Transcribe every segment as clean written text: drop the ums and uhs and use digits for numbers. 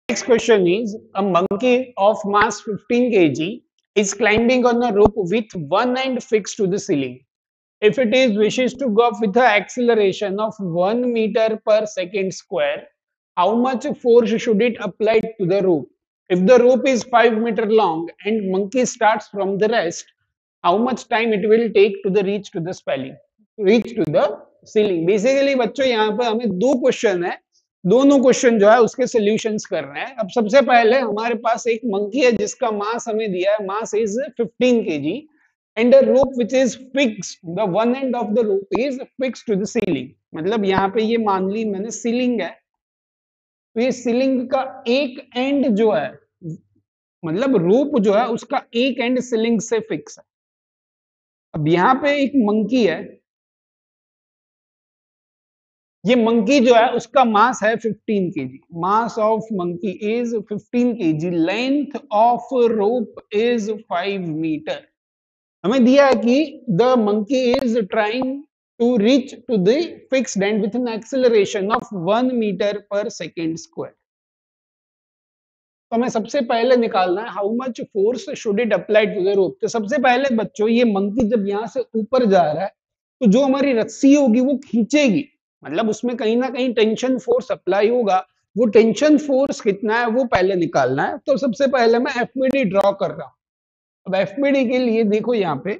Next question is, a monkey of mass 15 kg is climbing on a rope with one end fixed to the ceiling. If it is wishes to go up with an acceleration of 1 meter per second square, how much force should it apply to the rope? If the rope is 5 meter long and monkey starts from the rest, how much time it will take to the reach to the ceiling? Basically बच्चों यहाँ पे हमें दो question है, दोनों question जो है उसके सॉल्यूशंस कर रहे हैं। अब सबसे पहले हमारे पास एक मंकी है जिसका मास हमें दिया है, mass is 15 kg and a rope which is fixed, the one end of the rope is fixed to the ceiling. मतलब यहाँ पे ये मान ली मैंने सीलिंग है, तो ये सीलिंग का एक एंड जो है, मतलब रोप जो है उसका एक एंड सीलिंग से फिक्स है। अब यहाँ पे एक मंकी है, ये मंकी जो है उसका मास है 15 kg, mass of monkey is 15 kg, length of rope is 5 metre. हमें दिया है कि the monkey is trying to reach to the fixed end with an acceleration of 1 metre per second square. तो हमें सबसे पहले निकालना है how much force should it apply to the rope. तो सबसे पहले बच्चों ये मंकी जब यहाँ से ऊपर जा रहा है तो जो हमारी रस्सी होगी वो खींचेगी, मतलब उसमें कहीं ना कहीं टेंशन फोर्स अप्लाई होगा। वो टेंशन फोर्स कितना है वो पहले निकालना है। तो सबसे पहले मैं एफबीडी ड्रॉ कर रहा हूं। अब एफबीडी के लिए देखो यहाँ पे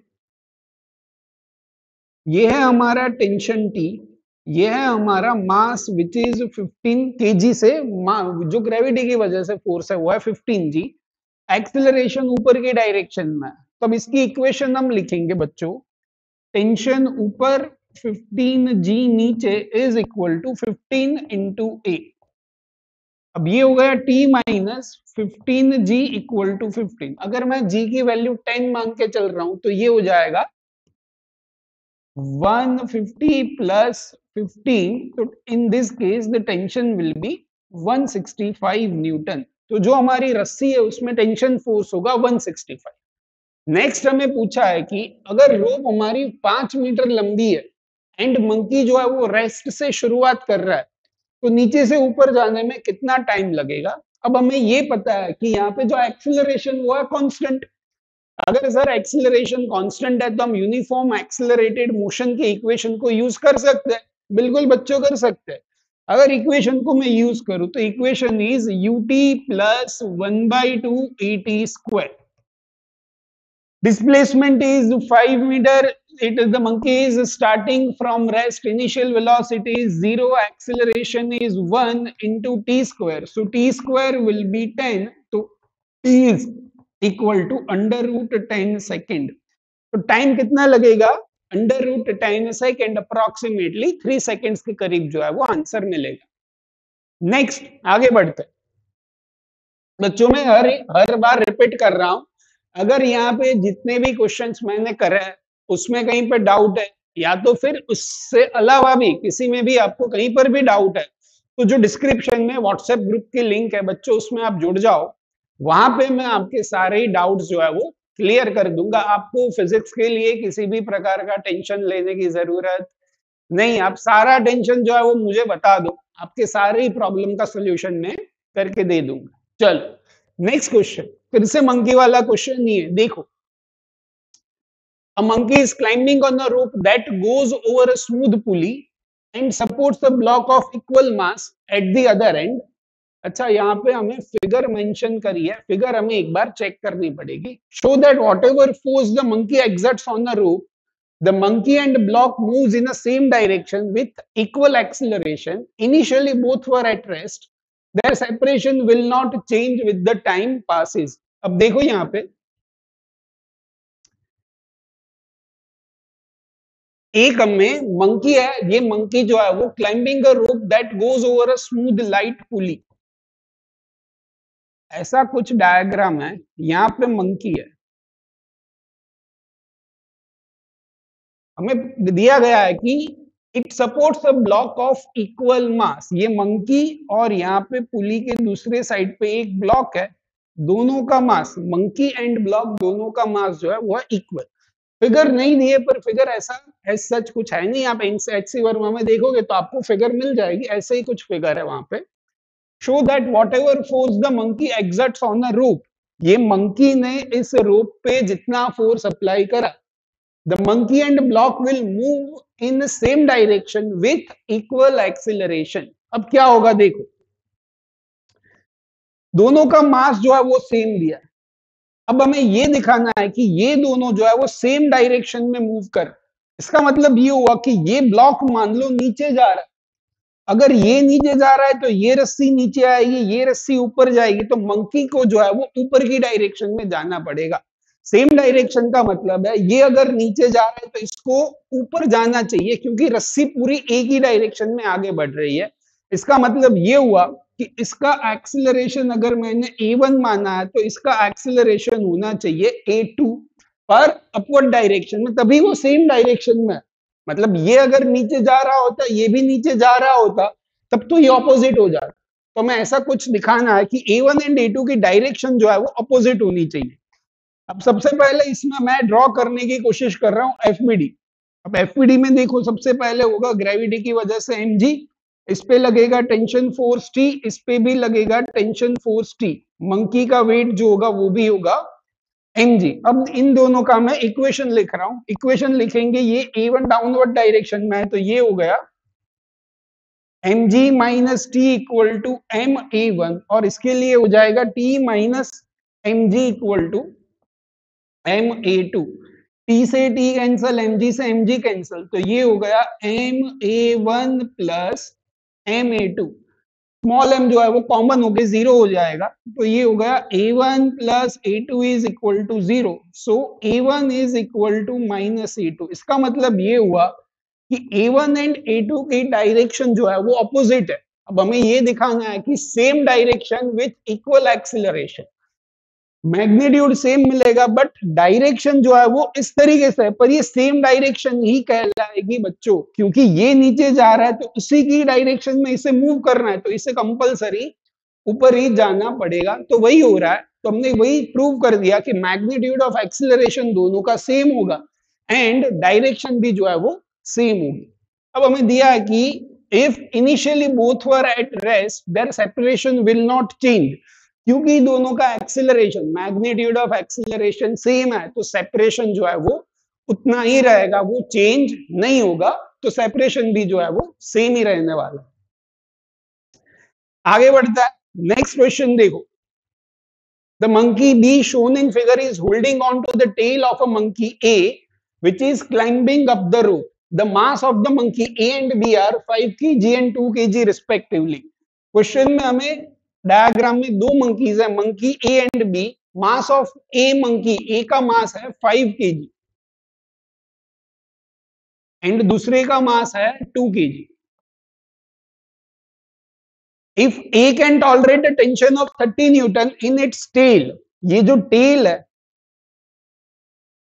ये है हमारा टेंशन टी, ये है हमारा मास विच इज 15 kg से, जो ग्रेविटी की वजह से फोर्स है वो है 15 g, एक्सेलरेशन ऊपर के डायरेक्शन में। तो अब इसकी इक्वेशन हम लिखेंगे बच्चों, टेंशन ऊपर 15 g नीचे is equal to 15 into a. अब ये हो गया t minus 15 g equal to 15। अगर मैं g की वैल्यू 10 मान के चल रहा हूं तो ये हो जाएगा 150 plus 15, तो in this case the tension will be 165 Newton. तो जो हमारी रस्सी है उसमें टेंशन फोर्स होगा 165। नेक्स्ट हमें पूछा है कि अगर रोप हमारी 5 मीटर लंबी है एंड मंकी जो है वो रेस्ट से शुरुआत कर रहा है, तो नीचे से ऊपर जाने में कितना टाइम लगेगा। अब हमें ये पता है कि यहाँ पे जो एक्सेलरेशन वो है कांस्टेंट। अगर सर एक्सेलरेशन कांस्टेंट है तो हम यूनिफॉर्म एक्सेलरेटेड मोशन के इक्वेशन को यूज कर सकते हैं, बिल्कुल बच्चों कर सकते हैं। अगर इक्वेशन को मैं यूज करूं तो equation is ut plus 1/2 et square. Displacement is 5 metre, it is the monkey is starting from rest, initial velocity is 0, acceleration is 1 into t square, so t square will be 10, so t is equal to under root 10 second. तो time कितना लगेगा, under root 10 second, approximately 3 seconds के करीब जो है वो answer मिलेगा। Next आगे बढ़ते बच्चों, में हर बार रिपीट कर रहा हूं, अगर यहाँ पे जितने भी क्वेश्चंस मैंने करे उसमें कहीं पे डाउट है या तो फिर उससे अलावा भी किसी में भी आपको कहीं पर भी डाउट है, तो जो डिस्क्रिप्शन में व्हाट्सएप ग्रुप की लिंक है बच्चों उसमें आप जुड़ जाओ, वहां पे मैं आपके सारे ही डाउट्स जो है वो क्लियर कर दूंगा। आपको फिजिक्स के लिए किसी भी प्रकार का टेंशन लेने की जरूरत नहीं, आप सारा टेंशन जो है वो मुझे बता दो, आपके सारे ही प्रॉब्लम का सोल्यूशन मैं करके दे दूंगा। चलो नेक्स्ट क्वेश्चन, फिर से मंकी वाला क्वेश्चन नहीं है, देखो। A monkey is climbing on a rope that goes over a smooth pulley and supports a block of equal mass at the other end. अच्छा, यहाँ पे हमें फिगर मेंशन करी है, फिगर हमें एक बार चेक करनी पड़ेगी। So that whatever force the monkey exerts on the rope, the monkey and block moves in a same direction with equal acceleration. Initially both were at rest, their separation will not change with the time passes. अब देखो यहाँ पे एक हमें monkey है, ये monkey जो है वो climbing a rope that goes over a smooth light pulley, ऐसा कुछ डायग्राम है। यहाँ पे मंकी है, हमें दिया गया है कि it supports a block of equal मास। ये मंकी और यहाँ पे पुली के दूसरे साइड पे एक ब्लॉक है, दोनों का मास, मंकी एंड ब्लॉक दोनों का मास जो है वो है इक्वल। फिगर नहीं दिए पर फिगर ऐसा एज सच कुछ है नहीं। आप एचसी वर्मा में देखोगे तो आपको फिगर मिल जाएगी, ऐसे ही कुछ फिगर है वहां पे। Show that whatever force the monkey exerts on a rope, ये मंकी ने इस रोप पे जितना फोर्स अप्लाई करा, the monkey and block will move in same direction with equal acceleration. अब क्या होगा देखो, दोनों का मास जो है वो सेम दिया है, अब हमें ये दिखाना है कि ये दोनों जो है वो सेम डायरेक्शन में मूव कर, इसका मतलब ये हुआ कि ये ब्लॉक मान लो नीचे जा रहा है, अगर ये नीचे जा रहा है तो ये रस्सी नीचे आएगी, ये रस्सी ऊपर जाएगी, तो मंकी को जो है वो ऊपर की डायरेक्शन में जाना पड़ेगा। सेम डायरेक्शन का मतलब है ये अगर नीचे जा रहा है तो इसको ऊपर जाना चाहिए, क्योंकि रस्सी पूरी एक ही डायरेक्शन में आगे बढ़ रही है। इसका मतलब ये हुआ कि इसका एक्सिलरेशन अगर मैंने a1 माना है तो इसका एक्सिलरेशन होना चाहिए a2 पर अपवर्ड डायरेक्शन में, तभी वो सेम डायरेक्शन में है। मतलब ये अगर नीचे जा रहा होता, ये भी नीचे जा रहा होता, तब तो ये ऑपोजिट हो जाता। तो मैं ऐसा कुछ दिखाना है कि a1 एंड a2 की डायरेक्शन जो है वो ऑपोजिट होनी चाहिए। अब सबसे पहले इसमें मैं ड्रॉ करने की कोशिश कर रहा हूं एफबीडी। अब एफबीडी में देखो सबसे पहले होगा ग्रेविटी की वजह से mg, इस पे लगेगा टेंशन फोर्स T, इस पे भी लगेगा टेंशन फोर्स T, मंकी का वेट जो होगा वो भी होगा mg। अब इन दोनों का मैं इक्वेशन लिख रहा हूं, इक्वेशन लिखेंगे, ये a1 डाउनवर्ड डायरेक्शन में है तो ये हो गया mg minus T equal to m a1, और इसके लिए हो जाएगा t minus mg equal to m a2। T से टी कैंसल, mg से mg कैंसल, तो ये हो गया m a1 plus m a2। Small m जो है वो कॉमन होके जीरो हो जाएगा, तो ये हो गया a1 plus a2 is equal to zero, so a1 is equal to minus a2। इसका मतलब ये हुआ कि a1 एंड a2 की डायरेक्शन जो है वो अपोजिट है। अब हमें ये दिखाना है कि same direction with equal acceleration, magnitude same मिलेगा बट डायरेक्शन जो है वो इस तरीके से है, पर ये सेम डायरेक्शन ही कहलाएगी बच्चों, क्योंकि ये नीचे जा रहा है तो उसी की डायरेक्शन में इसे मूव करना है, तो इसे कंपलसरी ऊपर ही जाना पड़ेगा। तो वही हो रहा है, तो हमने वही प्रूव कर दिया कि मैग्नीट्यूड ऑफ एक्सिलरेशन दोनों का सेम होगा एंड डायरेक्शन भी जो है वो सेम होगी। अब हमें दिया है कि if initially both were at rest their separation will not change, क्योंकि दोनों का acceleration, magnitude of acceleration same है, तो सेपरेशन जो है वो उतना ही रहेगा, वो चेंज नहीं होगा, तो सेपरेशन भी जो है वो सेम ही रहने वाला। आगे बढ़ता है, नेक्स्ट क्वेश्चन देखो, the monkey B shown in figure is holding on to the tail of a monkey A which is climbing up the rope. The mass of the monkey A and B are 5 kg and 2 kg respectively. Question में हमें diagram में दो monkeys है, monkey A and B, mass of A, monkey A का mass है 5 kg and दूसरे का mass है 2 kg। If A can tolerate a tension of 30 newton in its tail, ये जो टेल है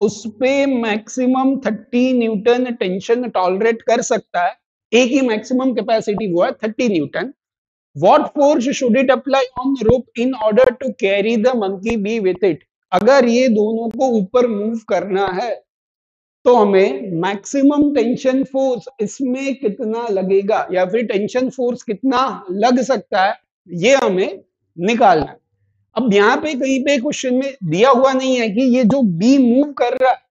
उस पे मैक्सिमम 30 न्यूटन टेंशन टॉलरेट कर सकता है, ए की मैक्सिमम कैपेसिटी वो है 30 Newton. What force should it apply on the rope in order to carry the monkey bee with it? अगर ये दोनों को ऊपर मूव करना है तो हमें मैक्सिमम टेंशन फोर्स इसमें कितना लगेगा या फिर टेंशन फोर्स कितना लग सकता है, ये हमें निकालना है। अब यहाँ पे कहीं पे क्वेश्चन में दिया हुआ नहीं है कि ये जो बी मूव कर रहा है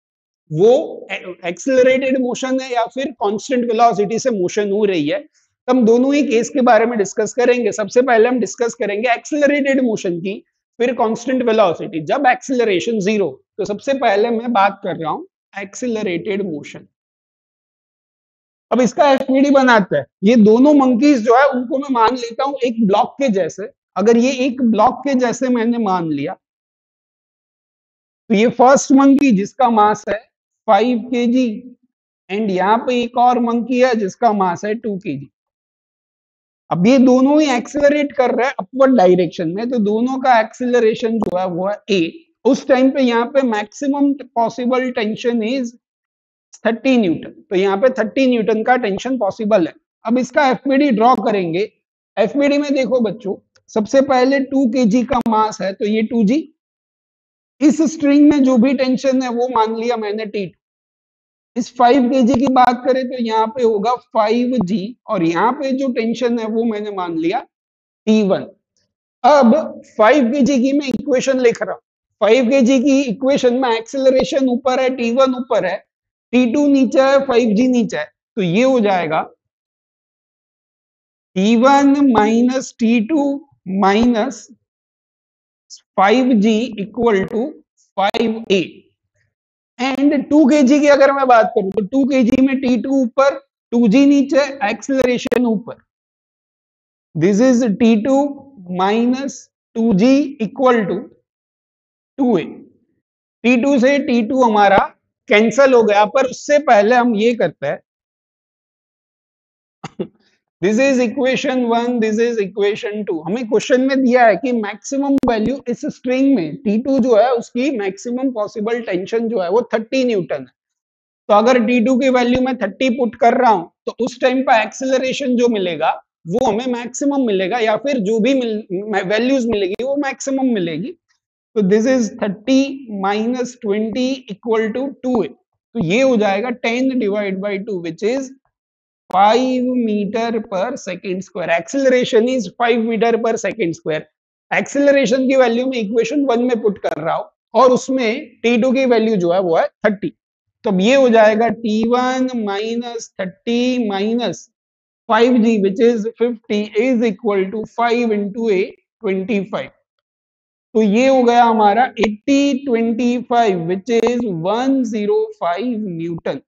वो एक्सिलरेटेड मोशन है या फिर कांस्टेंट वेलोसिटी से मोशन हो रही है। हम दोनों ही केस के बारे में डिस्कस करेंगे। सबसे पहले हम डिस्कस करेंगे एक्सिलरेटेड मोशन की, फिर कांस्टेंट वेलोसिटी जब एक्सिलरेशन जीरो। तो सबसे पहले मैं बात कर रहा हूं एक्सिलरेटेड मोशन। अब इसका एफबीडी बनाते हैं। ये दोनों मंकीज जो है उनको मैं मान लेता हूं एक ब्लॉक के जैसे। अगर ये एक ब्लॉक के जैसे मैंने मान लिया तो ये फर्स्ट मंकी जिसका मास है 5 kg एंड यहाँ पे एक और मंकी है जिसका मास है 2 kg। अब ये दोनों ही एक्सेलरेट कर रहे हैं अपवर्ड डायरेक्शन में, तो दोनों का एक्सेलरेशन जो है वो है a। उस टाइम पे यहाँ पे maximum possible tension is 30 Newton, तो यहाँ पे 30 न्यूटन का टेंशन पॉसिबल है। अब इसका एफबीडी ड्रॉ करेंगे। एफबीडी में देखो बच्चों, सबसे पहले 2 kg का मास है तो ये 2g, इस स्ट्रिंग में जो भी टेंशन है वो मान लिया मैंने T2। इस 5 kg की बात करें तो यहाँ पे होगा 5g और यहाँ पे जो टेंशन है वो मैंने मान लिया T1। अब 5 kg की मैं इक्वेशन लिख रहा हूं। 5 kg की इक्वेशन में एक्सेलरेशन ऊपर है, T1 ऊपर है, T2 नीचे है, 5G नीचे है, तो ये हो जाएगा T1 minus T2 minus 5G equal to 5A। And 2 kg की अगर मैं बात करूं तो 2 kg में T2 ऊपर, 2G नीचे, एक्सेलरेशन ऊपर। This is T2 minus 2G equal to 2A। T2 से T2 हमारा कैंसल हो गया, पर उससे पहले हम ये करते हैं, this is equation 1, this is equation 2। हमें क्वेश्चन में दिया है कि मैक्सिमम वैल्यू इस स्ट्रिंग में T2 जो है उसकी मैक्सिमम पॉसिबल टेंशन जो है वो 30 न्यूटन है। तो अगर T2 की वैल्यू मैं 30 पुट कर रहा हूं तो उस टाइम पर एक्सेलरेशन जो मिलेगा वो हमें मैक्सिमम मिलेगा, या फिर जो भी वैल्यूज मिलेगी वो मैक्सिमम मिलेगी। तो this is 30 minus 20 equal to 2A। तो ये हो जाएगा 10 divide by 2 which is 5 metre per second square. Acceleration is 5 metre per second square. Acceleration की वैल्यू में इक्वेशन 1 में पुट कर रहा हूं और उसमें T2 की वैल्यू जो है वो है 30। तो अब ये हो जाएगा T1 minus 30 minus 5G which is 50 is equal to 5 into A 25। तो ये हो गया हमारा 80/25 विच इज 105 न्यूटन।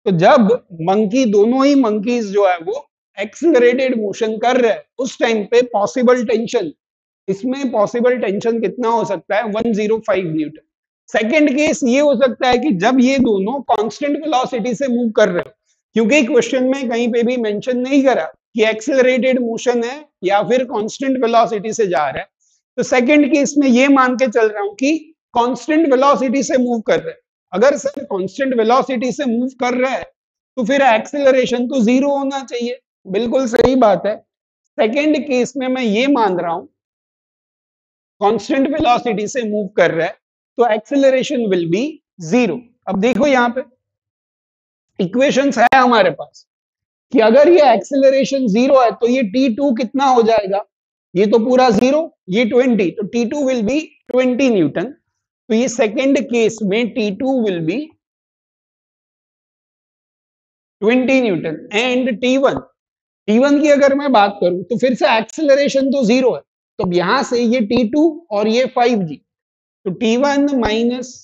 तो जब मंकी, दोनों ही मंकीज जो है वो एक्सिलरेटेड मोशन कर रहे हैं उस टाइम पे पॉसिबल टेंशन, इसमें पॉसिबल टेंशन कितना हो सकता है 105 न्यूटन। सेकेंड केस ये हो सकता है कि जब ये दोनों कांस्टेंट वेलोसिटी से मूव कर रहे हो, क्योंकि क्वेश्चन में कहीं पे भी मेंशन नहीं करा कि एक्सिलरेटेड मोशन है या फिर कांस्टेंट वेलोसिटी से जा रहा है। तो सेकेंड केस में ये मान के चल रहा हूं कि कांस्टेंट वेलोसिटी से मूव कर रहे हैं। अगर सर कांस्टेंट वेलोसिटी से मूव कर रहा है तो फिर एक्सेलरेशन तो जीरो होना चाहिए। बिल्कुल सही बात है। सेकेंड केस में मैं ये मान रहा हूं कांस्टेंट वेलोसिटी से मूव कर रहा है तो एक्सेलरेशन विल बी जीरो। अब देखो यहां पे इक्वेशंस है हमारे पास कि अगर ये एक्सेलरेशन जीरो है तो ये T2 कितना हो जाएगा, ये तो पूरा जीरो, ये 20, तो T2 विल बी 20 न्यूटन। तो ये सेकेंड केस में T2 will be 20 Newton and T1 की अगर मैं बात करूं तो फिर से एक्सेलरेशन तो जीरो है, तो यहां से ये T2 और ये 5G, तो T1 minus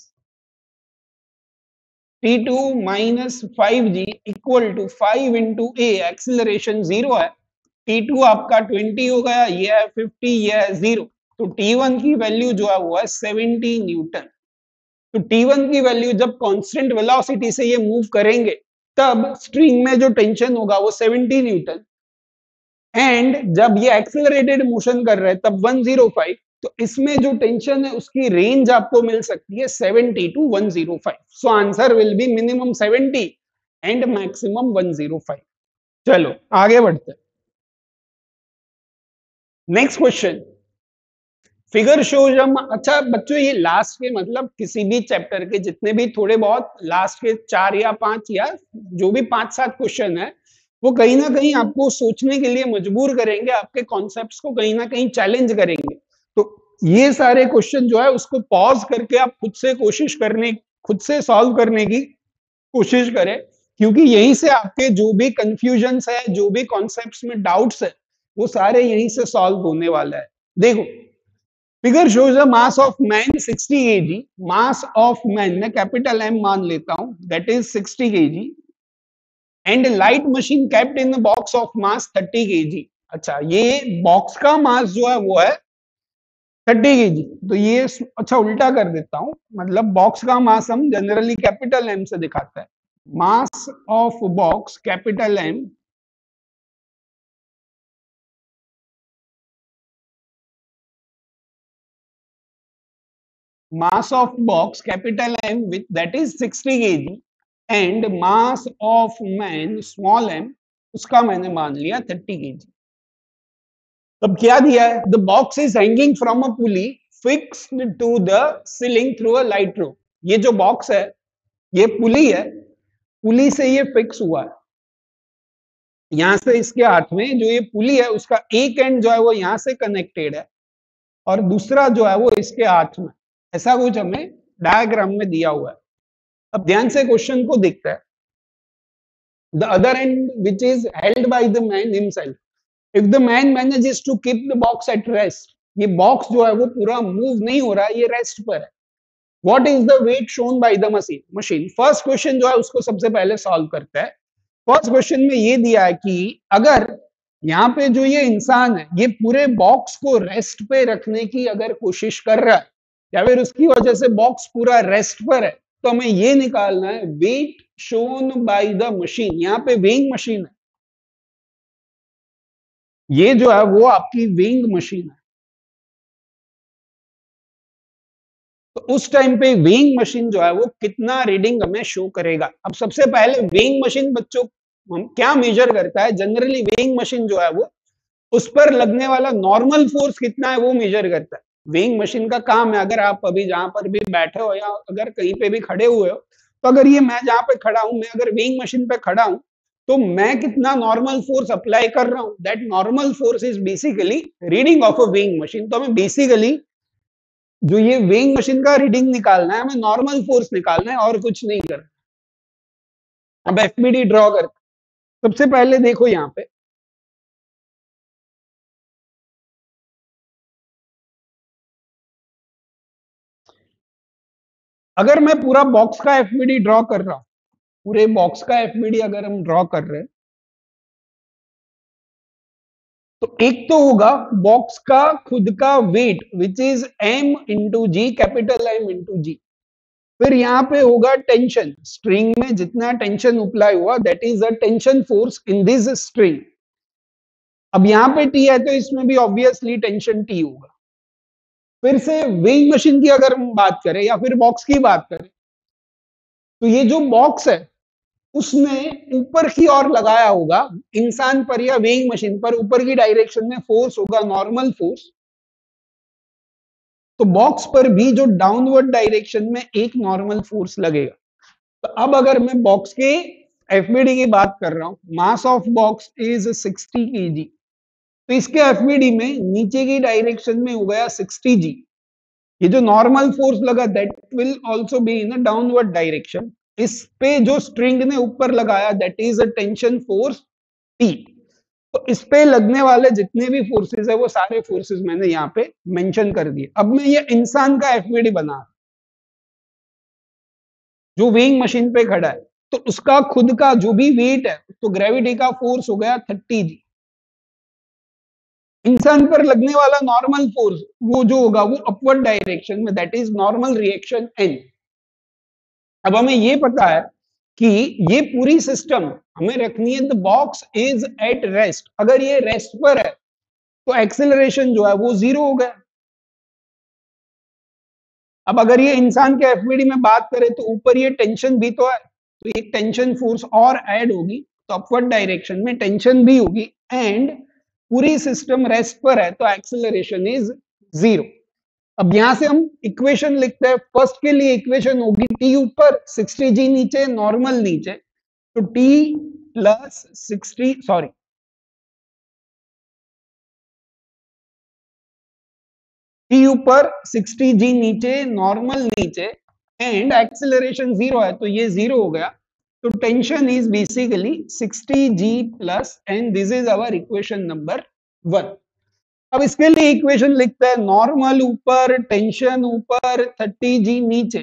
T2 minus 5G equal to 5 into a, acceleration zero है, T2 आपका 20 हो गया, ये है 50, ये है जीरो, तो T1 की वैल्यू जो है वो है 70 न्यूटन। तो T1 की वैल्यू जब कांस्टेंट वेलोसिटी से ये मूव करेंगे तब स्ट्रिंग में जो टेंशन होगा वो 70 न्यूटन, एंड जब ये एक्सेलरेटेड मोशन कर रहे हैं तब 105। तो इसमें जो टेंशन है उसकी रेंज आपको मिल सकती है 70 to 105। So answer will be minimum 70 and maximum 105। चलो आगे बढ़ते हैं। नेक्स्ट क्वेश्चन, फिगर शोज हम, अच्छा बच्चों ये लास्ट के मतलब किसी भी चैप्टर के जितने भी थोड़े बहुत लास्ट के 4 या 5 या जो भी 5-7 क्वेश्चन है वो कहीं ना कहीं आपको सोचने के लिए मजबूर करेंगे, आपके कॉन्सेप्ट्स को कहीं ना कहीं चैलेंज करेंगे। तो ये सारे क्वेश्चन जो है उसको पॉज करके आप खुद से सॉल्व करने की कोशिश करें, क्योंकि यहीं से आपके जो भी कंफ्यूजन्स है, जो भी कॉन्सेप्ट्स में डाउट्स है वो सारे यहीं से सॉल्व होने वाला है। देखो figure shows the mass of man 60 kg, mass of man मैं कैपिटल एम मान लेता हूं, that is 60 kg, and light machine kept in box of mass 30 kg। अच्छा ये बॉक्स का मास जो है वो है 30 kg, तो ये अच्छा उल्टा कर देता हूं, मतलब बॉक्स का मास हम जनरली कैपिटल एम से दिखाते हैं, mass of box capital M mass of box capital M with that is 60 kg and mass of man small m उसका मैंने मान लिया 30 kg। अब क्या दिया है, the box is hanging from a pulley fixed to the ceiling through a light rope. ये जो बॉक्स है ये पुली है, पुली से ये फिक्स हुआ है, यहां से इसके हाथ में जो ये पुली है उसका एक एंड जो है वो यहां से कनेक्टेड है और दूसरा जो है वो इसके हाथ में, ऐसा कुछ हमें डायग्राम में दिया हुआ है। अब ध्यान से क्वेश्चन को देखते हैं। The other end which is held by the man himself, if the man manages to keep the box at rest, ये बॉक्स जो है वो पूरा मूव नहीं हो रहा है, ये रेस्ट पर है। What is the weight shown by the machine. First question जो है उसको सबसे पहले सॉल्व करते हैं। फर्स्ट क्वेश्चन में ये दिया है कि अगर यहाँ पे जो ये इंसान है ये पूरे बॉक्स को रेस्ट पे रखने की अगर कोशिश कर रहा है या फिर उसकी वजह से बॉक्स पूरा रेस्ट पर है, तो हमें ये निकालना है weight shown by the machine. यहाँ पे वेइंग मशीन है, ये जो है वो आपकी वेइंग मशीन है। तो उस टाइम पे वेइंग मशीन जो है वो कितना रीडिंग हमें शो करेगा। अब सबसे पहले वेइंग मशीन बच्चों हम क्या मेजर करता है, जनरली वेइंग मशीन जो है वो उस पर लगने वाला नॉर्मल फोर्स कितना है वो मेजर करता है। वेइंग मशीन का काम है, अगर आप अभी जहां पर भी बैठे हो या अगर कहीं पे भी खड़े हुए हो, तो अगर ये मैं जहां पे खड़ा हूं, मैं अगर वेइंग मशीन पे खड़ा हूं, तो मैं कितना नॉर्मल फोर्स अप्लाई कर रहा हूं, that normal force is basically reading of a weighing machine. तो हमें बेसिकली जो ये वेइंग मशीन का रीडिंग निकालना है, हमें नॉर्मल फोर्स निकालना है और कुछ नहीं करना। अब एफबीडी ड्रॉ कर, सबसे पहले देखो यहाँ पे अगर मैं पूरा बॉक्स का एफबीडी ड्रॉ कर रहा हूं, पूरे बॉक्स का एफबीडी अगर हम ड्रॉ कर रहे हैं, तो एक तो होगा बॉक्स का खुद का weight which is M into g, capital M into g. फिर यहाँ पे होगा टेंशन, स्ट्रिंग में जितना टेंशन अप्लाई हुआ that is a tension force in this string. अब यहाँ पे टी है तो इसमें भी ऑब्वियसली टेंशन टी होगा। फिर से वेइंग मशीन की अगर हम बात करें या फिर बॉक्स की बात करें, तो ये जो बॉक्स है उसने ऊपर की ओर लगाया होगा इंसान पर या वेइंग मशीन पर, ऊपर की डायरेक्शन में फोर्स होगा नॉर्मल फोर्स। तो बॉक्स पर भी जो डाउनवर्ड डायरेक्शन में एक नॉर्मल फोर्स लगेगा। तो अब अगर मैं बॉक्स के एफबीडी की बात कर रहा हूं, मास ऑफ बॉक्स इज 60 kg, तो इसके एफबीडी में नीचे की डायरेक्शन में हो गया 60 g। ये जो नॉर्मल फोर्स लगा that will also be in a downward direction. इस पे जो स्ट्रिंग ने ऊपर लगाया that is a tension force T. तो इस पे लगने वाले जितने भी फोर्सेस है वो सारे फोर्सेस मैंने यहाँ पे मेंशन कर दिए। अब मैं ये इंसान का एफबीडी बना जो वेइंग मशीन पे खड़ा है, तो उसका खुद का जो भी वेट है, तो ग्रेविटी का फोर्स हो गया 30 जी। इंसान पर लगने वाला नॉर्मल फोर्स वो जो होगा वो अपवर्ड डायरेक्शन में, that is normal reaction N. अब हमें ये पता है कि ये पूरी सिस्टम हमें रखनी है the box is at rest. अगर ये रेस्ट पर है तो एक्सेलरेशन जो है वो जीरो हो गया। अब अगर ये इंसान के एफबीडी में बात करें तो ऊपर ये टेंशन भी तो है, तो एक टेंशन फोर्स और ऐड होगी, तो अपवर्ड डायरेक्शन में टेंशन भी होगी एंड पूरी सिस्टम रेस्ट पर है तो एक्सेलरेशन इज जीरो। अब यहां से हम इक्वेशन लिखते हैं। फर्स्ट के लिए इक्वेशन होगी टी ऊपर 60 जी नीचे, नॉर्मल नीचे, तो टी प्लस 60 सॉरी टी ऊपर 60 जी नीचे, नॉर्मल नीचे एंड एक्सेलरेशन जीरो है तो ये जीरो हो गया। तो tension is basically 60 g plus and this is our equation number 1। अब इसके लिए इक्वेशन लिखते हैं नॉर्मल ऊपर, टेंशन ऊपर, 30 जी नीचे।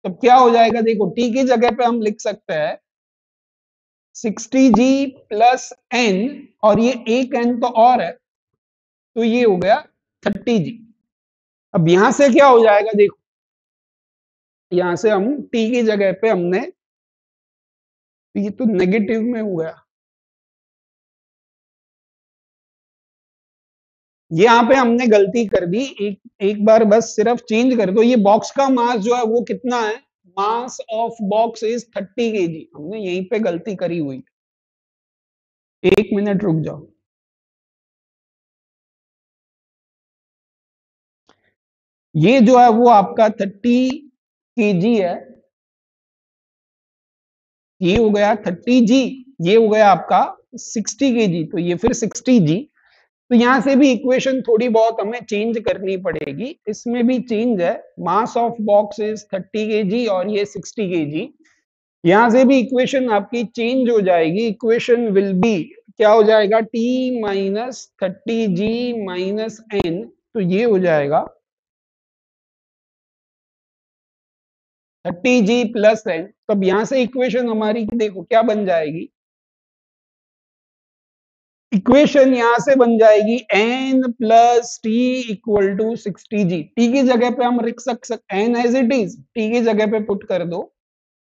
तो क्या हो जाएगा, देखो टी की जगह पे हम लिख सकते हैं 60 जी प्लस एन, और ये एक एन तो और है, तो ये हो गया 30 जी। अब यहां से क्या हो जाएगा, देखो यहां से हम टी की जगह पे हमने, ये तो नेगेटिव में हो गया, ये यहाँ पे हमने गलती कर दी। एक एक बार बस सिर्फ चेंज कर दो। ये बॉक्स का मास जो है वो कितना है, मास ऑफ बॉक्स इज 30 kg। हमने यहीं पे गलती करी हुई। एक मिनट रुक जाओ। ये जो है वो आपका 30 kg है, ये हो गया 30 जी, ये हो गया आपका 60 kg, तो ये फिर 60g। तो यहां से भी इक्वेशन थोड़ी बहुत हमें चेंज करनी पड़ेगी, इसमें भी चेंज है। मास ऑफ बॉक्स इज 30 kg और ये 60 kg। यहां से भी इक्वेशन आपकी चेंज हो जाएगी। इक्वेशन विल बी, क्या हो जाएगा, t minus 30g minus n, तो ये हो जाएगा 30g प्लस n। तब यहां से इक्वेशन हमारी देखो क्या बन जाएगी, इक्वेशन यहां से बन जाएगी n plus T equal to 60g। T की जगह पे हम लिख सकते n as it is, T की जगह पे पुट कर दो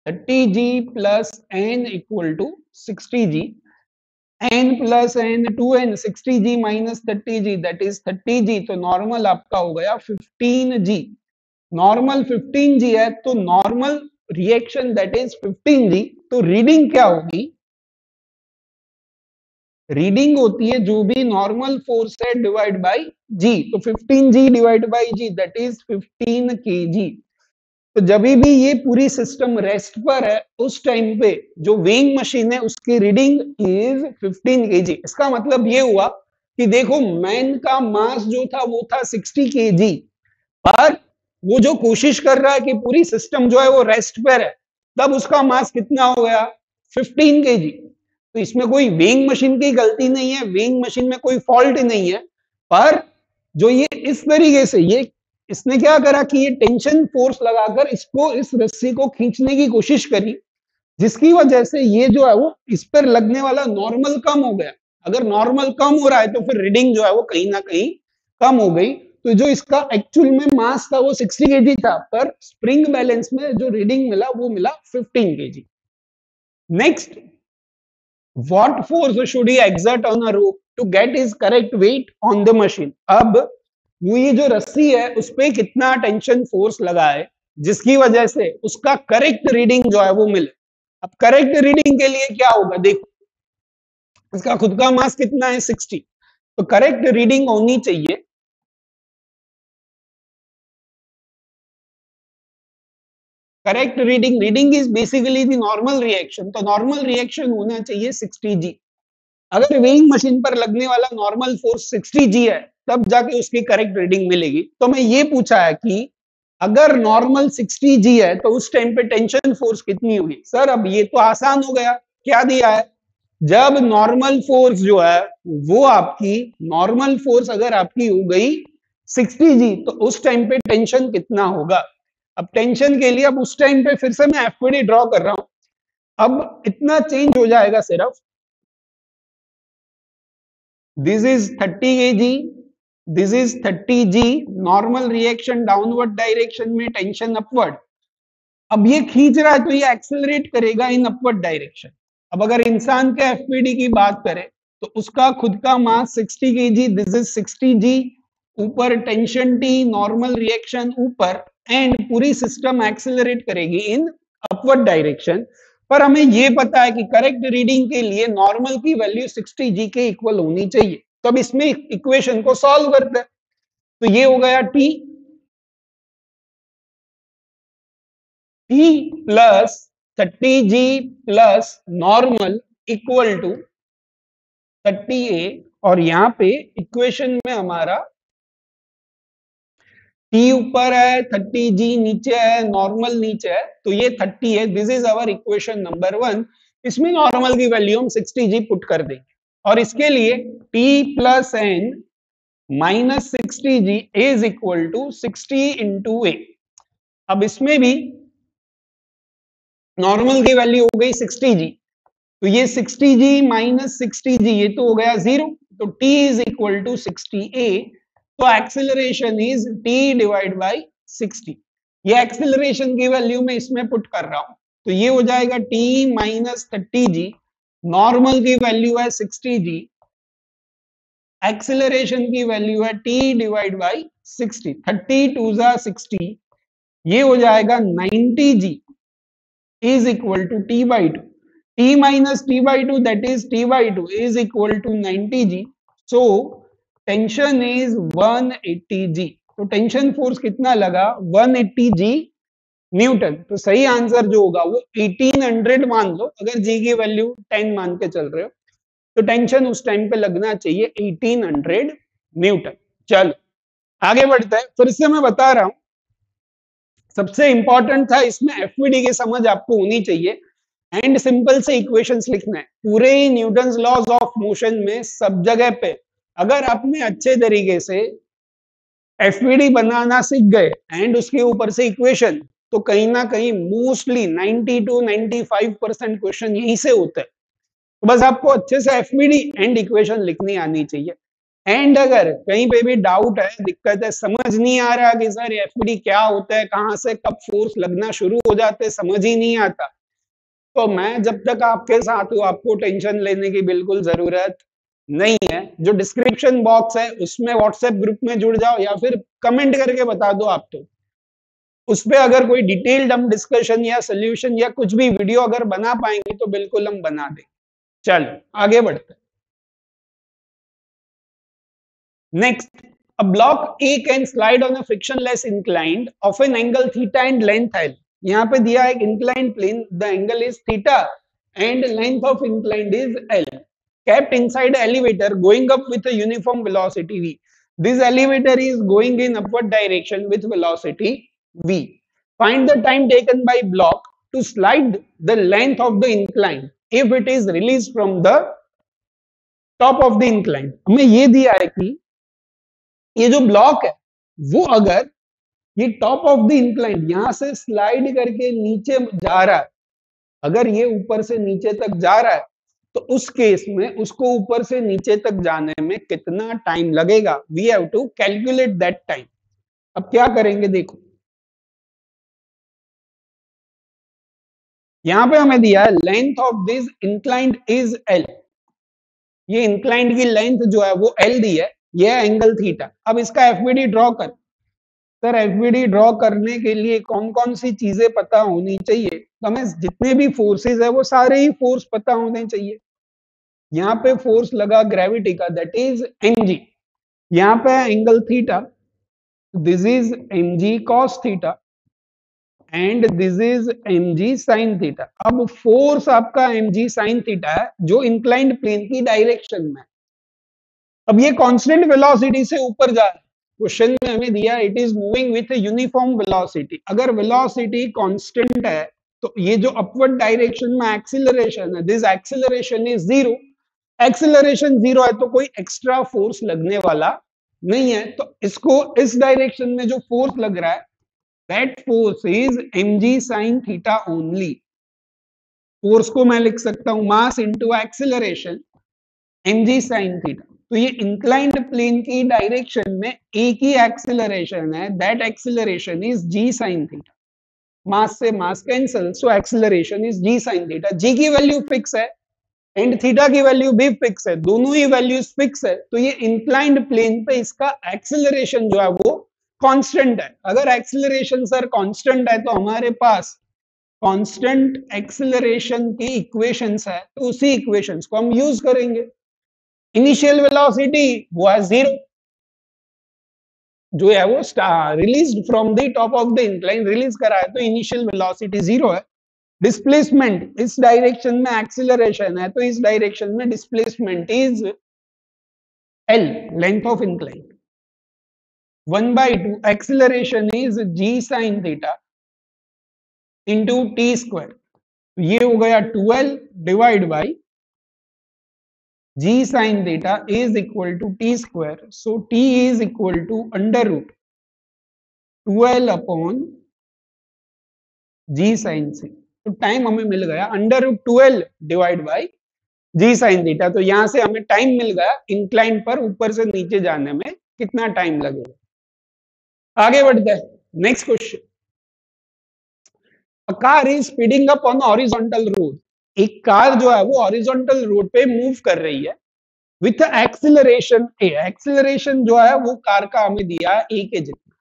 30g plus n equal to 60g। n plus n 2n, 60g minus 30g that is 30g। तो नॉर्मल आपका हो गया 15g। नॉर्मल 15g है तो normal reaction that is 15g। तो रीडिंग क्या होगी, रीडिंग होती है जो भी नॉर्मल फोर्स है डिवाइड बाय जी। तो 15g divide by g that is 15 kg। तो जब भी ये पूरी सिस्टम रेस्ट पर है उस टाइम पे जो वेइंग मशीन है उसकी रीडिंग इज 15 kg। इसका मतलब ये हुआ कि देखो मैन का मास जो था वो था 60 kg, पर वो जो कोशिश कर रहा है कि पूरी सिस्टम जो है वो रेस्ट पर है, तब उसका मास कितना हो गया, 15 kg। तो इसमें कोई वेइंग मशीन की गलती नहीं है, वेइंग मशीन में कोई फॉल्ट नहीं है, पर जो ये इस तरीके से ये इसने क्या करा कि ये टेंशन फोर्स लगाकर इसको, इस रस्सी को खींचने की कोशिश करी, जिसकी वजह से ये जो है वो इस पर लगने वाला नॉर्मल कम हो गया। अगर नॉर्मल कम हो रहा है तो फिर रीडिंग जो है वो कहीं ना कहीं कम हो गई। तो जो इसका एक्चुअल में मास था वो 60 kg था, पर स्प्रिंग बैलेंस में जो रीडिंग मिला वो मिला 15 kg। Next, what force should he exert on a rope to get his correct weight on the machine? अब वो ये जो रस्सी है उस पे कितना टेंशन फोर्स लगा है जिसकी वजह से उसका करेक्ट रीडिंग जो है वो मिले। अब करेक्ट रीडिंग के लिए क्या होगा, देखो इसका खुद का मास कितना है 60, तो करेक्ट रीडिंग होनी चाहिए, correct reading, reading is basically the normal reaction, तो नॉर्मल रिएक्शन होना चाहिए 60g। अगर वेइंग मशीन पर लगने वाला नॉर्मल फोर्स 60g है तब जाके उसकी करेक्ट रीडिंग मिलेगी। तो मैं ये पूछा है कि अगर नॉर्मल 60g है तो उस टाइम पे टेंशन फोर्स कितनी होगी। सर अब ये तो आसान हो गया, क्या दिया है, जब नॉर्मल फोर्स जो है वो आपकी, नॉर्मल फोर्स अगर आपकी हो गई 60g तो उस टाइम पे टेंशन कितना होगा। अब टेंशन के लिए अब उस टाइम पे फिर से मैं एफपीडी ड्रॉ कर रहा हूं, अब इतना चेंज हो जाएगा सिर्फ, this is 30 kg, this is 30g, normal reaction downward direction में, टेंशन अपवर्ड। अब ये खींच रहा है तो ये एक्सेलरेट करेगा इन अपवर्ड डायरेक्शन। अब अगर इंसान के एफपीडी की बात करें तो उसका खुद का मास 60 kg, दिस इज 60g, ऊपर टेंशन T, नॉर्मल रिएक्शन ऊपर, एंड पूरी सिस्टम एक्सेलरेट करेगी इन अपवर्ड डायरेक्शन। पर हमें ये पता है कि करेक्ट रीडिंग के लिए नॉर्मल की वैल्यू 60g के इक्वल होनी चाहिए। तो अब इसमें इक्वेशन को सॉल्व करते हैं, तो ये हो गया T plus 30g plus normal equal to 30a, और यहां पे इक्वेशन में हमारा T ऊपर है, 30g नीचे है, नॉर्मल नीचे है, तो ये 30 है। This is our equation number 1। इसमें नॉर्मल की वैल्यू हम 60g पुट कर देंगे, और इसके लिए T plus n minus 60g is equal to 60 into a. अब इसमें भी नॉर्मल की वैल्यू हो गई 60g, तो ये 60g माइनस 60g ये तो हो गया 0, तो T is equal to 60a। तो acceleration is T divide by 60। ये एक्सेलरेशन की वैल्यू में इसमें पुट कर रहा हूं, तो ये हो जाएगा T माइनस 30g, नॉर्मल की वैल्यू है 60g, एक्सेलरेशन की वैल्यू है T डिवाइड बाई 60, 30 टू जा 60, ये हो जाएगा 90g is equal to T by 2. T minus T by 2 that is T by 2 is equal to 90g. So tension is 180g. तो tension force कितना लगा, 180g Newton. तो सही आंसर जो होगा वो 1800 मान लो, अगर g की वैल्यू 10 मान के चल रहे हो, तो टेंशन उस टाइम पे लगना चाहिए 1800 न्यूटन। चलो आगे बढ़ते हैं, फिर से मैं बता रहा हूं, सबसे इंपॉर्टेंट था इसमें एफवीडी की समझ आपको होनी चाहिए एंड सिंपल से इक्वेशंस लिखना है। पूरे ही न्यूटन्स लॉज ऑफ मोशन में सब जगह पे अगर आपने अच्छे तरीके से एफवीडी बनाना सीख गए एंड उसके ऊपर से इक्वेशन, तो कहीं ना कहीं मोस्टली 90 to 95% क्वेश्चन यहीं से होते हैं। तो बस आपको अच्छे से एफवीडी एंड इक्वेशन लिखनी आनी चाहिए। एंड अगर कहीं पे भी डाउट है, दिक्कत है, समझ नहीं आ रहा कि सर एफवीडी क्या होता है, कहां से कब फोर्स लगना शुरू हो जाते, समझ ही नहीं आता, तो मैं जब तक आपके साथ हूं आपको टेंशन लेने की बिल्कुल जरूरत नहीं है। जो डिस्क्रिप्शन बॉक्स है उसमें व्हाट्सएप ग्रुप में जुड़ जाओ या फिर कमेंट करके बता दो आप, तो उस पर अगर कोई डिटेल्ड हम डिस्कशन या सोल्यूशन या कुछ भी वीडियो अगर बना पाएंगे तो बिल्कुल हम बना दें। चलो आगे बढ़ते हैं। Next, a block A can slide on a frictionless incline of an angle theta and length L. यहाँ पे दिया है एक inclined plane, the angle is theta and length of inclined is L. Kept inside an elevator going up with a uniform velocity V. This elevator is going in upward direction with velocity V. Find the time taken by block to slide the length of the incline if it is released from the top of the incline. हमें ये दिया है कि ये जो block है वो अगर ये टॉप ऑफ द इंक्लाइन यहां से स्लाइड करके नीचे जा रहा है, अगर ये ऊपर से नीचे तक जा रहा है, तो उस केस में उसको ऊपर से नीचे तक जाने में कितना टाइम लगेगा, we have to calculate that time. अब क्या करेंगे, देखो यहां पे हमें दिया है length of this inclined is L, ये इंक्लाइंड की लेंथ जो है वो एल दी है, ये एंगल थीटा। अब इसका एफवीडी ड्रॉ कर। सर एफवीडी ड्रॉ करने के लिए कौन कौन सी चीजें पता होनी चाहिए, तो हमें जितने भी फोर्सेस है वो सारे ही फोर्स पता होने चाहिए। यहाँ पे फोर्स लगा ग्रेविटी का, दैट इज mg। यहाँ पे angle theta, this is mg cos theta and this is mg sin theta. अब फोर्स आपका mg sin थीटा है जो इंक्लाइंड प्लेन की डायरेक्शन में। अब ये कांस्टेंट वेलोसिटी से ऊपर जा रहा है, क्वेश्चन में हमें दिया it is moving with uniform velocity. अगर वेलोसिटी कांस्टेंट है तो ये जो अपवर्ड डायरेक्शन में एक्सीलरेशन है, this acceleration is zero. Acceleration zero है तो कोई एक्स्ट्रा फोर्स लगने वाला नहीं है, तो इसको इस डायरेक्शन में जो फोर्स लग रहा है that force is mg sin theta only. Force को मैं लिख सकता हूं mass into acceleration mg sin theta. तो ये इंक्लाइंड प्लेन की डायरेक्शन में एक ही एक्सीलरेशन है, that acceleration is g sin theta. Mass से mass cancel, so acceleration is g sin theta. g की वैल्यू फिक्स है एंड थीटा की वैल्यू भी फिक्स है, दोनों ही वैल्यूज फिक्स है, तो ये इंक्लाइंड प्लेन पे इसका एक्सीलरेशन जो है वो कांस्टेंट है। अगर एक्सीलरेशन सर कांस्टेंट है तो हमारे पास कांस्टेंट एक्सीलरेशन की इक्वेशंस है, तो उसी इक्वेशंस को हम यूज करेंगे। इनिशियल वेलोसिटी वो है जीरो, जो है वो released from the top of the incline, release करा है तो इनिशियल वेलोसिटी जीरो है। डिस्प्लेसमेंट इस डायरेक्शन में एक्सीलरेशन है तो इस डायरेक्शन में displacement is L, length of incline. 1/2 acceleration is g sin theta into T square, ये हो गया 12 divide by g sin theta is equal to t square, so t is equal to under root 12 upon g sin c। तो time हमें मिल गया under root 12 divide by g sin theta. तो यहां से हमें टाइम मिल गया इंक्लाइन पर ऊपर से नीचे जाने में कितना टाइम लगेगा। आगे बढ़ते हैं, next question. A car is speeding up on horizontal road. एक कार जो है वो हॉरिजॉन्टल रोड पे मूव कर रही है विथ एक्सीलरेशन ए। एक्सीलरेशन जो है वो कार का हमें दिया है ए के जितना।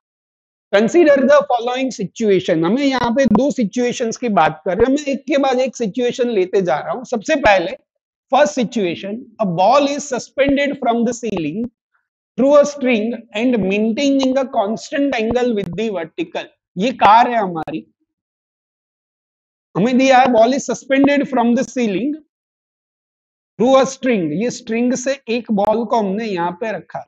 कंसीडर द फॉलोइंग सिचुएशन, हमें यहाँ पे दो सिचुएशंस की बात कर रहे हैं, मैं एक के बाद एक सिचुएशन लेते जा रहा हूं। सबसे पहले first situation, a ball is suspended from the ceiling through a string and maintaining a constant angle with the vertical. ये कार है हमारी, हमें दिया है ball is suspended from the ceiling through a string, ये स्ट्रिंग से एक ball को हमने यहां पे रखा,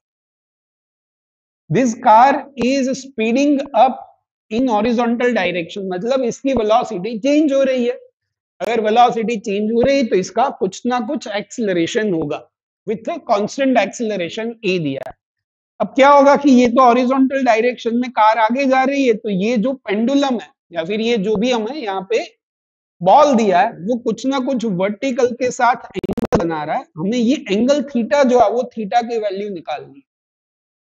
this car is speeding up in horizontal direction, मतलब इसकी वेलोसिटी चेंज हो रही है। अगर वेलोसिटी चेंज हो रही है तो इसका कुछ ना कुछ एक्सीलरेशन होगा, विथ कांस्टेंट एक्सीलरेशन ए दिया है। अब क्या होगा कि ये तो हॉरिजॉन्टल डायरेक्शन में कार आगे जा रही है, तो ये जो पेंडुलम है या फिर ये जो भी हमें यहाँ पे बॉल दिया है वो कुछ ना कुछ वर्टिकल के साथ एंगल बना रहा है। हमें ये एंगल थीटा जो है वो थीटा की वैल्यू निकालनी है।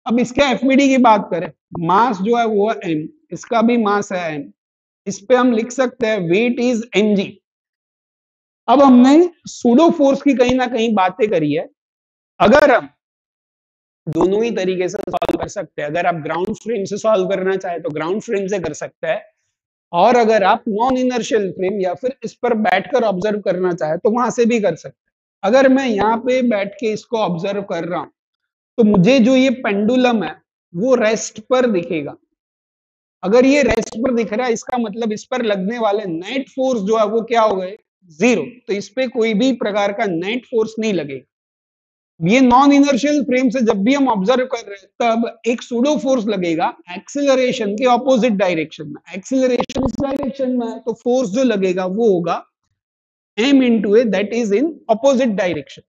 अब इसके एफबीडी की बात करें, मास जो है वो है m, इसका भी मास है m, इस पे हम लिख सकते हैं वेट इज mg। अब हमने सूडो फोर्स की कहीं ना कहीं बातें करी है, अगर हम दोनों ही तरीके से सॉल्व कर सकते हैं, अगर आप ग्राउंड फ्रेम से सॉल्व करना चाहे तो ग्राउंड फ्रेम से कर सकते हैं, और अगर आप नॉन इनर्शियल फ्रेम या फिर इस पर बैठकर ऑब्जर्व करना चाहे तो वहां से भी कर सकते हैं। अगर मैं यहाँ पे बैठ के इसको ऑब्जर्व कर रहा हूं तो मुझे जो ये पेंडुलम है वो रेस्ट पर दिखेगा। अगर ये रेस्ट पर दिख रहा है इसका मतलब इस पर लगने वाले नेट फोर्स जो है वो क्या हो गए, जीरो, तो इस पे कोई भी प्रकार का नेट फोर्स नहीं लगेगा। ये नॉन इनर्शियल फ्रेम से जब भी हम ऑब्जर्व कर रहे हैं तब एक सूडो फोर्स लगेगा एक्सीलरेशन के ऑपोजिट डायरेक्शन में, एक्सीलरेशन इस डायरेक्शन में है तो फोर्स जो लगेगा वो होगा m into A, that is in opposite direction.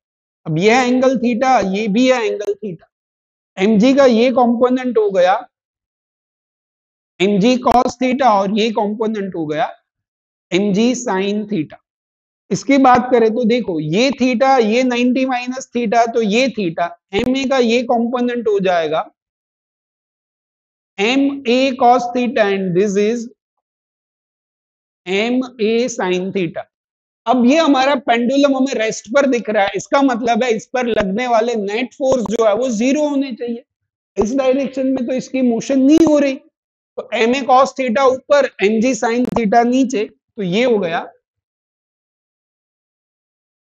अब ये एंगल थीटा, ये भी है एंगल थीटा, mg का ये कंपोनेंट हो गया mg cos थीटा और ये कंपोनेंट हो गया mg sin थीटा। इसकी बात करें तो देखो ये थीटा, ये 90 माइनस थीटा, तो ये थीटा, एम ए का ये कंपोनेंट हो जाएगा m a cos theta and this is m a sine theta. अब ये हमारा पेंडुलम हमें रेस्ट पर दिख रहा है, इसका मतलब है इस पर लगने वाले नेट फोर्स जो है वो जीरो होने चाहिए। इस डायरेक्शन में तो इसकी मोशन नहीं हो रही, तो एम ए कॉस थीटा ऊपर एम जी साइन थीटा नीचे, तो ये हो गया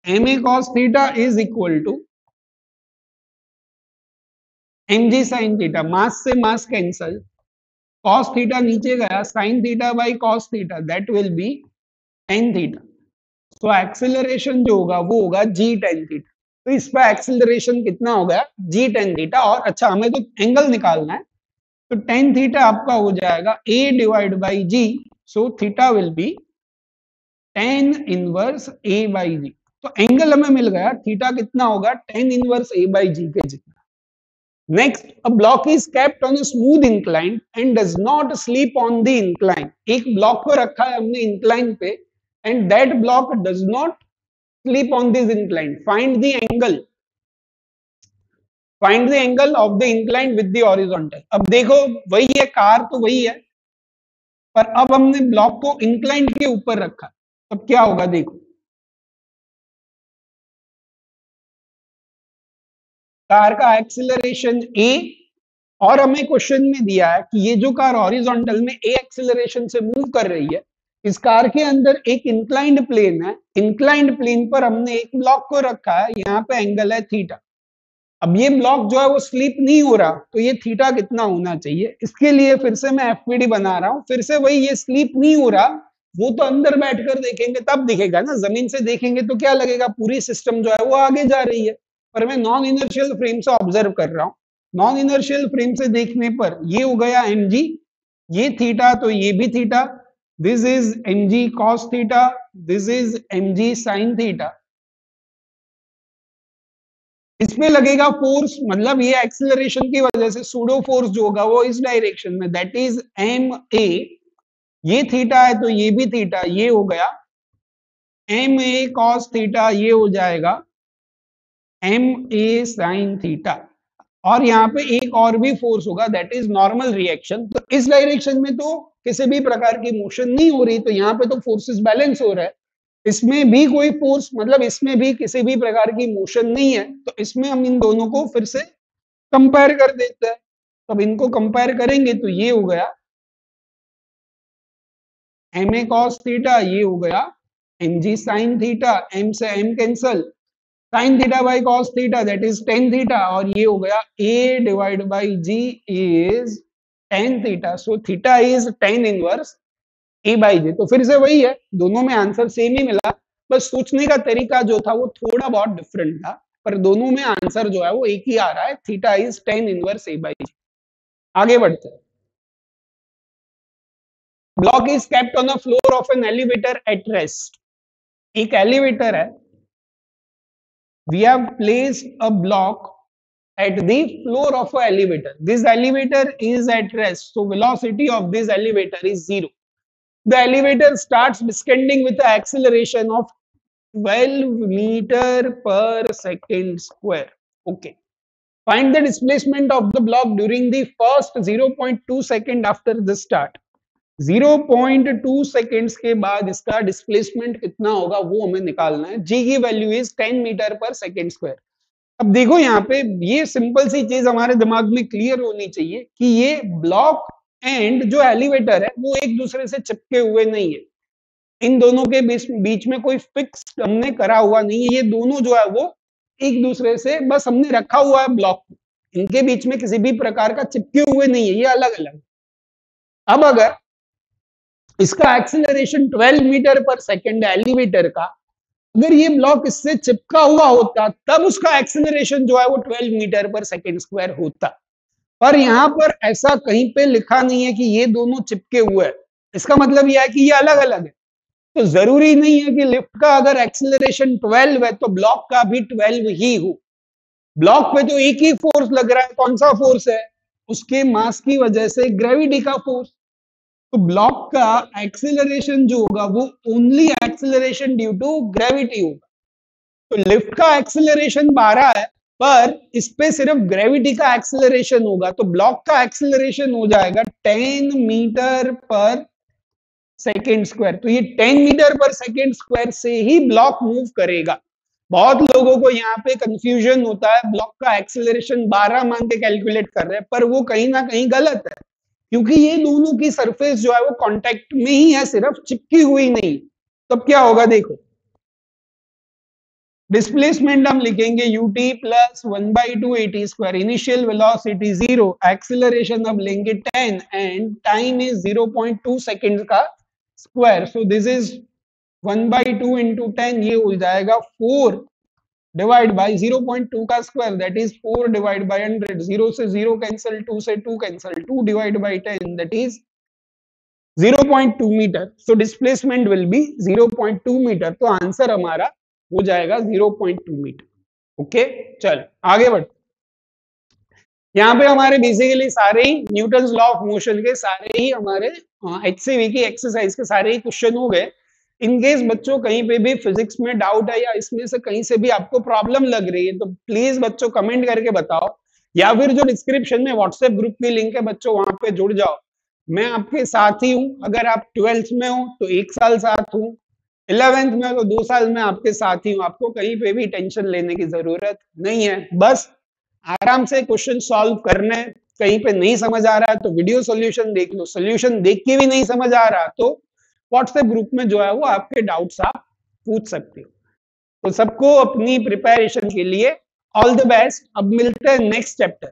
m a cos theta is equal to m g sine theta, mass से मास कैंसल, cos थीटा नीचे गया, sin theta by cos theta, that will be tan theta. So acceleration जो होगा वो होगा g tan थीटा। तो इस पर एक्सेलरेशन कितना हो गया, g tan थीटा। और अच्छा हमें तो एंगल निकालना है, तो tan थीटा आपका हो जाएगा a divide by g, so theta will be tan inverse a by g। तो एंगल हमें मिल गया, थीटा कितना होगा, tan inverse a by g के जितना। Next, a block is kept on a smooth incline and does not slip on the incline. एक block को रखा है हमने इंक्लाइन पे and that block does not slip on this incline. Find the angle. Find the angle of the incline with the horizontal. अब देखो वही है, कार तो वही है, पर अब हमने ब्लॉक को इंक्लाइन के ऊपर रखा, तब क्या होगा देखो, कार का एक्सीलरेशन a, और हमें क्वेश्चन में दिया है कि ये जो कार हॉरिजॉन्टल में a एक्सीलरेशन से मूव कर रही है, इस कार के अंदर एक इंक्लाइंड प्लेन है, इंक्लाइंड प्लेन पर हमने एक ब्लॉक को रखा है, यहाँ पे एंगल है थीटा। अब ये ब्लॉक जो है वो स्लिप नहीं हो रहा, तो ये थीटा कितना होना चाहिए, इसके लिए फिर से मैं एफपीडी बना रहा हूं, फिर से वही, ये स्लिप नहीं हो रहा, वो तो अंदर बैठकर देखेंगे तब दिखेगा ना, जमीन से देखेंगे तो क्या लगेगा, पूरी सिस्टम जो है वो आगे जा रही है, पर मैं नॉन इनर्शियल फ्रेम से ऑब्जर्व कर रहा हूं। नॉन इनर्शियल फ्रेम से देखने पर ये हो गया mg, ये थीटा तो ये भी theta, this is mg cos theta, this is mg sin theta. इसमें लगेगा फोर्स, मतलब ये एक्सीलरेशन की वजह से सूडो फोर्स जो होगा वो इस डायरेक्शन में, दैट इज एम ए, ये थीटा है तो ये भी थीटा, ये हो गया एम ए कॉस थीटा, ये हो जाएगा एम ए साइन थीटा। और यहाँ पे एक और भी फोर्स होगा, दैट इज नॉर्मल रिएक्शन। तो इस डायरेक्शन में तो किसी भी प्रकार की मोशन नहीं हो रही, तो यहाँ पे तो फोर्सेस बैलेंस हो रहा है, इसमें भी कोई फोर्स, मतलब इसमें भी किसी भी प्रकार की मोशन नहीं है, तो इसमें हम इन दोनों को फिर से कंपेयर कर देते हैं। अब इनको कंपेयर करेंगे तो ये हो गया एम ए कॉस थीटा, ये हो गया m g sine theta, m से m cancel, sine theta by cos theta that is tan theta, और ये हो गया a divide by g is tan theta. So theta is tan inverse a by g. तो फिर से वही है, दोनों में आंसर सेम ही मिला, बस सोचने का तरीका जो था वो थोड़ा बहुत डिफरेंट था, पर दोनों में आंसर जो है वो एक ही आ रहा है, theta is tan inverse a by g। आगे बढ़ते हैं। Block is kept on a floor of an elevator at rest. एक एलिवेटर है, we have placed a block at the floor of an elevator. This elevator is at rest, so velocity of this elevator is 0. The elevator starts descending with an acceleration of 12 meter per second square. Okay. Find the displacement of the block during the first 0.2 second after the start. 0.2 seconds के बाद इसका displacement कितना होगा वो हमें निकालना है। जी की value is 10 metre per second square. अब देखो यहाँ पे ये सिंपल सी चीज हमारे दिमाग में क्लियर होनी चाहिए कि ये ब्लॉक एंड जो एलिवेटर है वो एक दूसरे से चिपके हुए नहीं है, इन दोनों के बीच में कोई फिक्स हमने करा हुआ नहीं है, ये दोनों जो है वो एक दूसरे से बस हमने रखा हुआ है ब्लॉक, इनके बीच में किसी भी प्रकार का चिपके हुए नहीं है, ये अलग अलग। अब अगर इसका acceleration 12 metre per second elevator का, अगर ये ब्लॉक इससे चिपका हुआ होता तब उसका एक्सेलरेशन जो है वो 12 मीटर पर सेकेंड स्क्वायर होता, पर यहाँ पर ऐसा कहीं पे लिखा नहीं है कि ये दोनों चिपके हुए हैं। इसका मतलब यह है कि ये अलग अलग है। तो जरूरी नहीं है कि लिफ्ट का अगर एक्सेलरेशन 12 है तो ब्लॉक का भी 12 ही हो। ब्लॉक पे तो एक ही फोर्स लग रहा है, कौन सा फोर्स है? उसके मास की वजह से ग्रेविटी का फोर्स। तो ब्लॉक का एक्सेलरेशन जो होगा वो only acceleration due to gravity होगा। तो लिफ्ट का एक्सेलरेशन 12 है, पर इस पे सिर्फ ग्रेविटी का एक्सेलरेशन होगा, तो ब्लॉक का एक्सेलरेशन हो जाएगा 10 मीटर पर सेकेंड स्क्वायर। तो ये 10 मीटर पर सेकेंड स्क्वायर से ही ब्लॉक मूव करेगा। बहुत लोगों को यहाँ पे कंफ्यूजन होता है, ब्लॉक का एक्सेलरेशन 12 मान के कैलकुलेट कर रहे हैं, पर वो कहीं ना कहीं गलत है, क्योंकि ये दोनों की सरफेस जो है वो कांटेक्ट में ही है, सिर्फ चिपकी हुई नहीं। तब क्या होगा देखो, डिस्प्लेसमेंट हम लिखेंगे ut plus 1/2 at square, initial velocity 0, acceleration अब लेंगे 10 एंड टाइम इज 0.2 सेकेंड का square. So this is 1/2 into 10, ये हो जाएगा 4 डिवाइड बाई 0.2 का square, that is 4 divide by 100, 0 से 0 कैंसिल, 2 से 2 cancel, 2 divide by 10 that is 0.2 metre. So displacement will be 0.2 metre. तो आंसर हमारा हो जाएगा 0.2 मीटर। ओके, चल आगे बढ़। यहाँ पे हमारे बेसिकली सारे ही न्यूटन्स लॉ ऑफ मोशन के सारे ही हमारे HCV की एक्सरसाइज के सारे ही क्वेश्चन हो गए। इनकेस बच्चों कहीं पे भी फिजिक्स में डाउट है या इसमें से कहीं से भी आपको प्रॉब्लम लग रही है तो प्लीज बच्चों कमेंट करके बताओ, या फिर जो डिस्क्रिप्शन में व्हाट्सएप ग्रुप की लिंक है बच्चों वहां पे जुड़ जाओ। मैं आपके साथ ही हूँ, अगर आप 12th में हो तो 1 साल साथ हूँ, 11th में तो 2 साल में आपके साथ ही हूँ। आपको कहीं पे भी टेंशन लेने की जरूरत नहीं है, बस आराम से क्वेश्चन सॉल्व करने। कहीं पे नहीं समझ आ रहा है तो वीडियो सॉल्यूशन देख लो, सॉल्यूशन देख के भी नहीं समझ आ रहा तो व्हाट्सएप ग्रुप में जो है वो आपके डाउट्स आप पूछ सकते हो। तो सबको अपनी प्रिपरेशन के लिए ऑल द बेस्ट। अब मिलते हैं नेक्स्ट चैप्टर।